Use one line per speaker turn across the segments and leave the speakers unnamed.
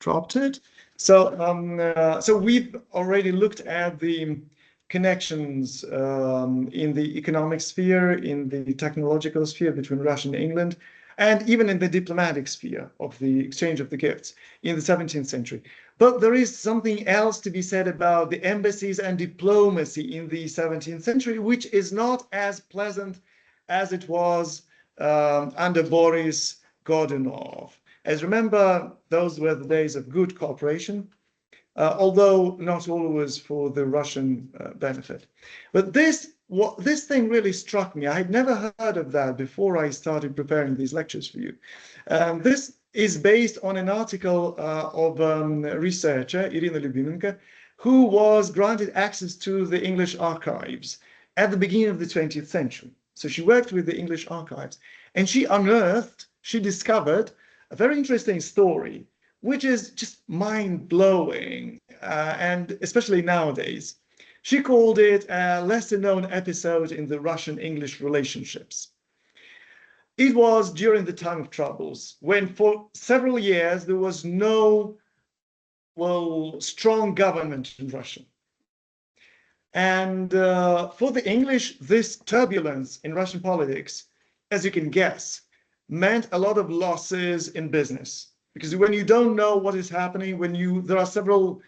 dropped it. So we've already looked at the connections in the economic sphere, in the technological sphere between Russia and England, and even in the diplomatic sphere of the exchange of the gifts in the 17th century. But there is something else to be said about the embassies and diplomacy in the 17th century, which is not as pleasant as it was under Boris Godunov. As remember, those were the days of good cooperation, although not always for the Russian benefit. But this thing really struck me. I had never heard of that before I started preparing these lectures for you. This is based on an article of researcher Irina Lyubimenko, who was granted access to the English archives at the beginning of the 20th century. So she worked with the English archives, and she discovered a very interesting story, which is just mind-blowing, and especially nowadays. She called it a lesser-known episode in the Russian-English relationships. It was during the time of troubles, when for several years there was no, strong government in Russia. And for the English, this turbulence in Russian politics, as you can guess, meant a lot of losses in business. Because when you don't know what is happening, there are several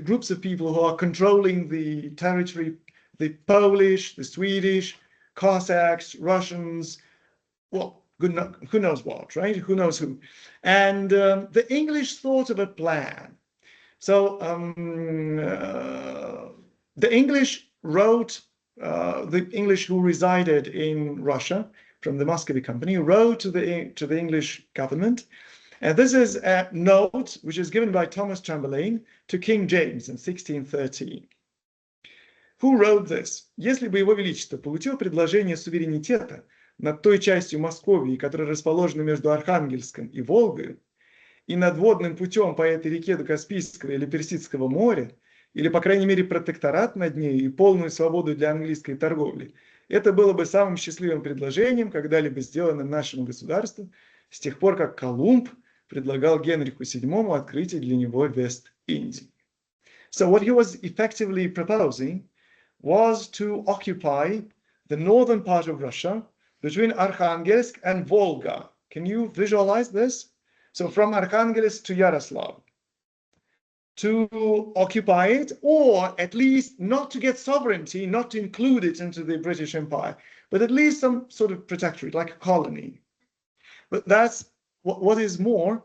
groups of people who are controlling the territory, the Polish, the Swedish, Cossacks, Russians, who knows what, right? Who knows who? And the English thought of a plan. So the English wrote, the English who resided in Russia from the Muscovy Company wrote to the English government. And this is a note which is given by Thomas Chamberlain to King James in 1613. Who wrote this? Если бы Его Величество получил предложение суверенитета над той частью Московии, которая расположена между Архангельском и Волгой, и над водным путем по этой реке до Каспийского или Персидского моря, или, по крайней мере, протекторат над ней и полную свободу для английской торговли, это было бы самым счастливым предложением, когда-либо сделанным нашему государству, с тех пор, как Колумб предлагал Генриху VII открытие для него Вест-Индии. So what he was effectively proposing was to occupy the northern part of Russia between Arkhangelsk and Volga. Can you visualize this? So from Arkhangelsk to Yaroslav, to occupy it, or at least not to get sovereignty, not to include it into the British Empire, but at least some sort of protectorate, like a colony. But that's what is more.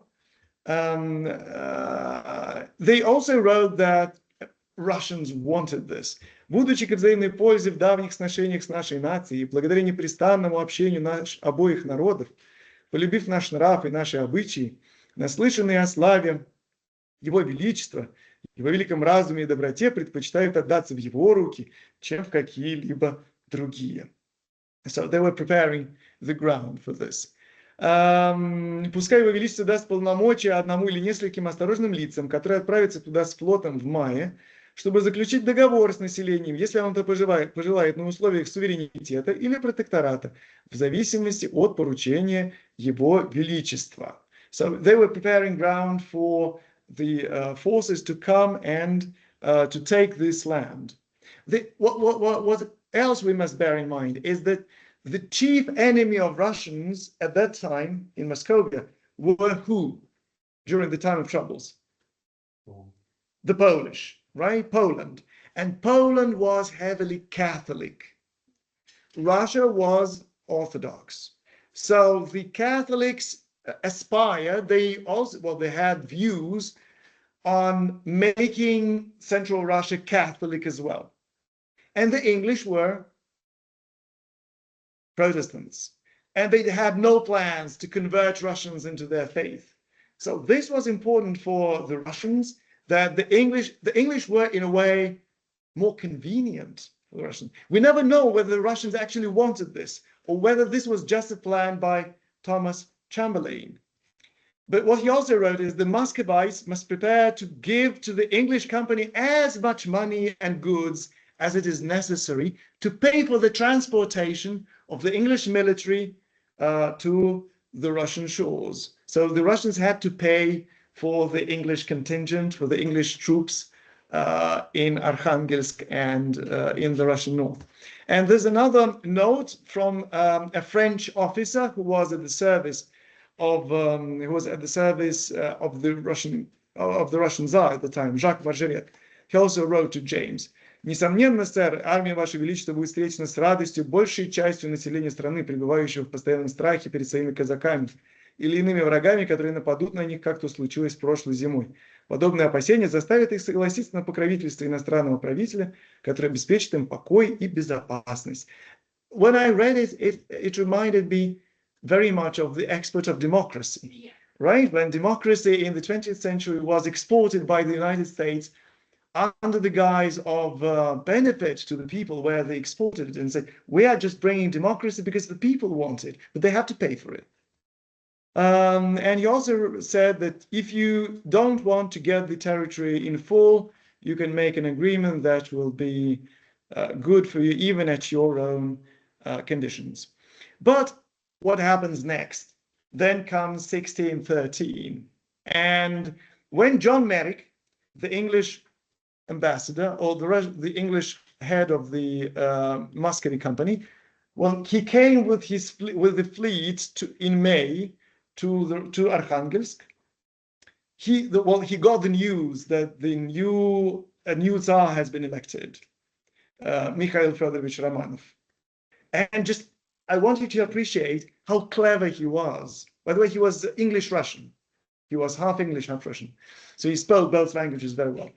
They also wrote that Russians wanted this. Будучи к взаимной пользе в давних сношениях с нашей нацией, благодаря непрестанному общению обоих народов, полюбив наш нрав и наши обычаи, наслышанные о славе Его Величества, Его великом разуме и доброте, предпочитают отдаться в Его руки, чем в какие-либо другие. So they were preparing the ground for this. Пускай Его Величество даст полномочия одному или нескольким осторожным лицам, которые отправятся туда с флотом в мае, чтобы заключить договор с населением, если он это пожелает на условиях суверенитета или протектората, в зависимости от поручения Его Величества. So they were preparing ground for the forces to come and to take this land. What else we must bear in mind is that the chief enemy of Russians at that time in Moscovia were who during the time of troubles? The Polish, right? Poland. And Poland was heavily Catholic. Russia was Orthodox. So the Catholics aspired, they had views on making Central Russia Catholic as well. And the English were Protestants, and they had no plans to convert Russians into their faith. So this was important for the Russians, that the English were in a way more convenient for the Russians. We never know whether the Russians actually wanted this, or whether this was just a plan by Thomas Chamberlain. But what he also wrote is the Muscovites must prepare to give to the English company as much money and goods as it is necessary to pay for the transportation of the English military to the Russian shores. So the Russians had to pay for the English contingent, for the English troops in Arkhangelsk and in the Russian north. And there's another note from a French officer who was at the service of the Russian Tsar at the time, Jacques Vargeret. He also wrote to James. Несомненно, сэр, армия Ваше Величество будет встречена с радостью большей частью населения страны, пребывающего в постоянном страхе перед своими казаками или иными врагами, которые нападут на них, как то случилось прошлой зимой. Подобные опасения заставят их согласиться на покровительство иностранного правителя, который обеспечит им покой и безопасность. When I read it, it reminded me very much of the export of democracy, right? When democracy in the 20th century was exported by the United States under the guise of benefit to the people, where they exported it and said, we are just bringing democracy because the people want it, but they have to pay for it. And he also said that if you don't want to get the territory in full, you can make an agreement that will be good for you, even at your own conditions. But what happens next? Then comes 1613. And when John Merrick, the English ambassador, or the English head of the Muscovy Company, well, he came with the fleet in May to Arkhangelsk. He got the news that a new Tsar has been elected, Mikhail Fedorovich Romanov. And just, I want you to appreciate how clever he was. By the way, he was English-Russian. He was half English, half Russian. So he spoke both languages very well.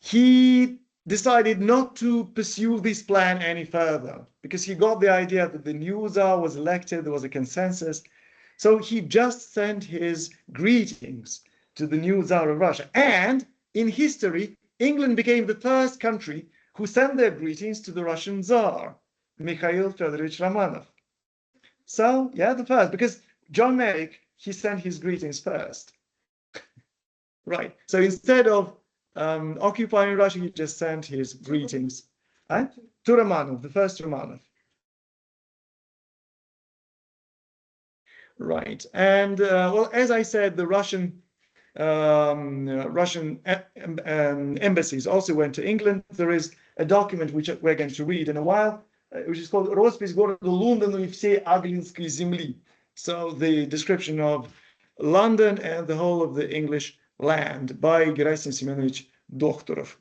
He decided not to pursue this plan any further because he got the idea that the new Tsar was elected, there was a consensus. So he just sent his greetings to the new Tsar of Russia. And in history, England became the first country who sent their greetings to the Russian Tsar, Mikhail Fedorovich Romanov. So, yeah, the first, because John Merrick, he sent his greetings first. Right. So instead of occupying Russia, he just sent his greetings to Romanov, the first Romanov. Right. And well, as I said, the Russian embassies also went to England. There is a document which we're going to read in a while, which is called "Роспись города Лондона и всей Английской земли." So the description of London and the whole of the English land by Gerasim Semenovich Doktorov.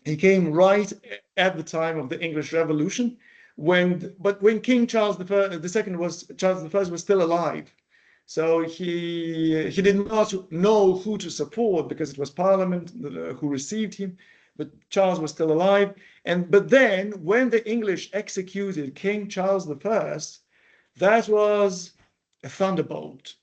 He came right at the time of the English Revolution, when King Charles II was still alive. So he did not know who to support because it was Parliament who received him, but Charles was still alive. But then when the English executed King Charles I, that was a thunderbolt.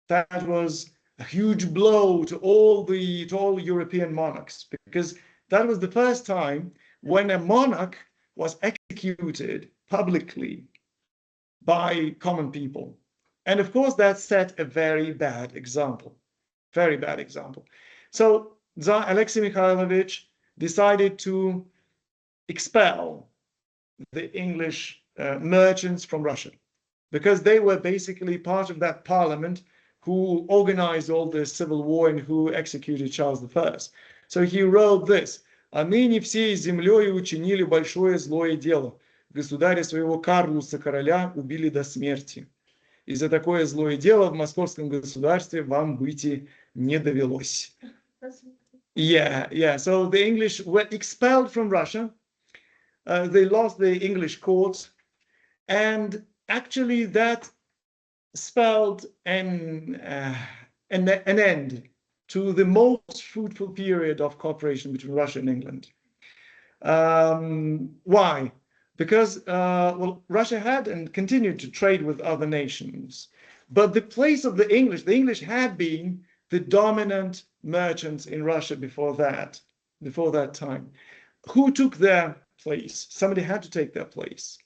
That was a huge blow to all European monarchs, because that was the first time when a monarch was executed publicly by common people. And of course, that set a very bad example, very bad example. So Tsar Alexei Mikhailovich decided to expel the English merchants from Russia, because they were basically part of that parliament who organized all the civil war and who executed Charles I. So he wrote this: «А ныне всей землей учинили большое злое дело. Государя своего Карлуса короля убили до смерти. И за такое злое дело в московском государстве вам быть и не довелось». Yeah. So the English were expelled from Russia. They lost the English courts, and actually that spelled an end to the most fruitful period of cooperation between Russia and England. Why? Because Russia had and continued to trade with other nations, but the place of the English had been the dominant merchants in Russia before that time. Who took their place? Somebody had to take their place.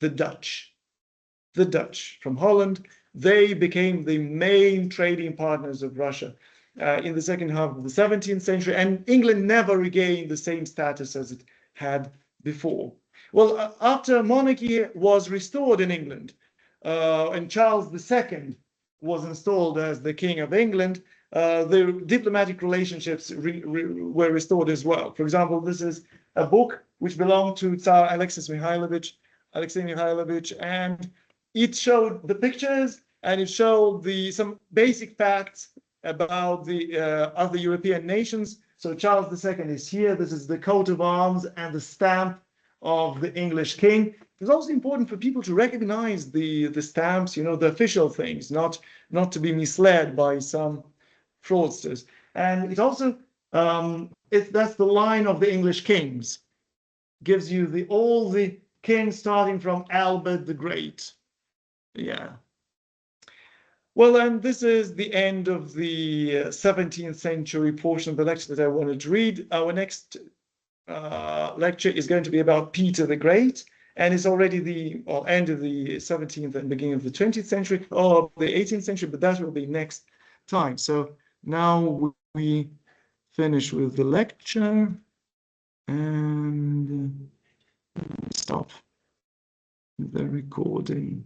The Dutch. The Dutch from Holland, they became the main trading partners of Russia in the second half of the 17th century, and England never regained the same status as it had before. Well, after monarchy was restored in England, and Charles II was installed as the King of England, the diplomatic relationships were restored as well. For example, this is a book which belonged to Tsar Alexei Mikhailovich, and it showed the pictures and it showed some basic facts about the other European nations. So Charles II is here. This is the coat of arms and the stamp of the English king. It's also important for people to recognize the stamps, you know, the official things, not to be misled by some fraudsters. And it also that's the line of the English kings. Gives you all the kings starting from Albert the Great. Yeah. Well, and this is the end of the 17th century portion of the lecture that I wanted to read. Our next lecture is going to be about Peter the Great, and it's already the end of the 17th and beginning of the 20th century, or the 18th century, but that will be next time. So now we finish with the lecture and stop the recording.